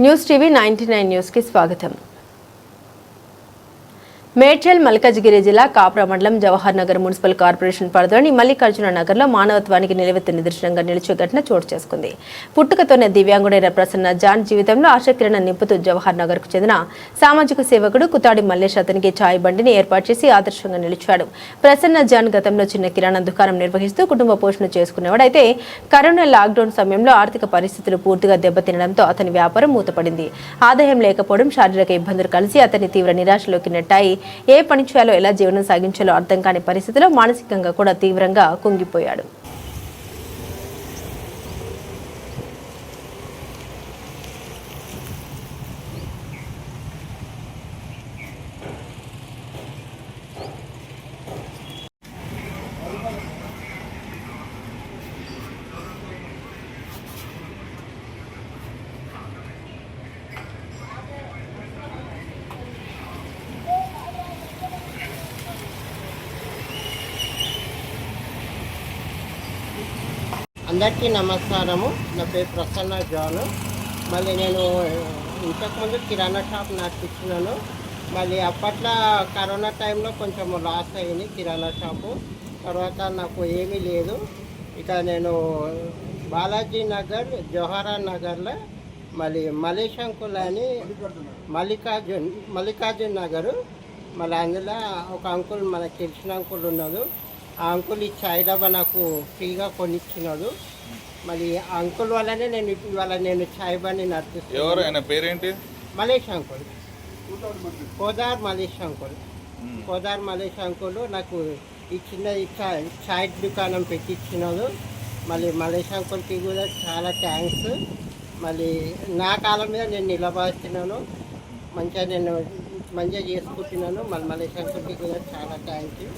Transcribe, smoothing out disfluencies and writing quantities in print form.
News TV 99 న్యూస్కి స్వాగతం. మేడ్చల్ మల్కాజ్గిరి జిల్లా కాప్రా మండలం జవహర్ నగర్ మున్సిపల్ కార్పొరేషన్ పరిధిలోని మల్లికార్జున నగర్లో మానవత్వానికి నిలవెత్తు నిదర్శనంగా నిలిచే ఘటన చోటు చేసుకుంది. పుట్టుకతోనే దివ్యాంగుడైన ప్రసన్న జాన్ జీవితంలో ఆసక్తిని నింపుతూ జవహర్ నగర్ కు చెందిన సామాజిక సేవకుడు కుతాడి మల్లేష్ అతనికి ఛాయ్ బండిని ఏర్పాటు చేసి ఆదర్శంగా నిలిచాడు. ప్రసన్న జాన్ గతంలో చిన్న కిరాణా దుకాణం నిర్వహిస్తూ కుటుంబ పోషణ చేసుకునేవాడు. అయితే కరోనా లాక్డౌన్ సమయంలో ఆర్థిక పరిస్థితులు పూర్తిగా దెబ్బతినడంతో అతని వ్యాపారం మూతపడింది. ఆదాయం లేకపోవడం, శారీరక ఇబ్బందులు కలిసి అతన్ని తీవ్ర నిరాశలోకి నెట్టాయి. ఏ పని చేయాలో, ఎలా జీవనం సాగించాలో అర్థం కాని పరిస్థితిలో మానసికంగా కూడా తీవ్రంగా కుంగిపోయాడు. అందరికీ నమస్కారము. నా పేరు ప్రసన్న జాను. మళ్ళీ నేను ఇంతకుముందు కిరాణా షాప్ నడిపించినాను. మళ్ళీ అప్పట్లో కరోనా టైంలో కొంచెం లాస్ అయింది కిరాణా షాపు. తర్వాత నాకు ఏమీ లేదు. ఇక నేను బాలాజీ నగర్, జవహర్ నగర్లో మళ్ళీ మలేష్ అంకుల్ అని మల్లికార్జున్ నగరు. మళ్ళీ అందులో ఒక అంకుల్ మనకు తెలిసిన అంకుల్ ఉన్నాడు. ఆ అంకుల్ ఈ చాయ్ డబ్బా నాకు ఫ్రీగా కొనిచ్చినాడు. మళ్ళీ ఆ అంకుల్ వల్లనే నేను చాయ్ బండి నడిపిస్తాను. ఎవరు ఆయన పేరేంటి? Malesh uncle, Kodar Malesh uncle. Kodar Malesh uncle నాకు ఈ చిన్న చాయ్ దుకాణం పెట్టించినాడు. మళ్ళీ మలేష్ అంకుల్కి కూడా చాలా థ్యాంక్స్. మళ్ళీ నా కాలం మీద నేను నిలబడుతున్నాను, మంచిగా చేసుకుంటున్నాను. మళ్ళీ మలేష్ అంకుల్కి కూడా చాలా థ్యాంక్ యూ.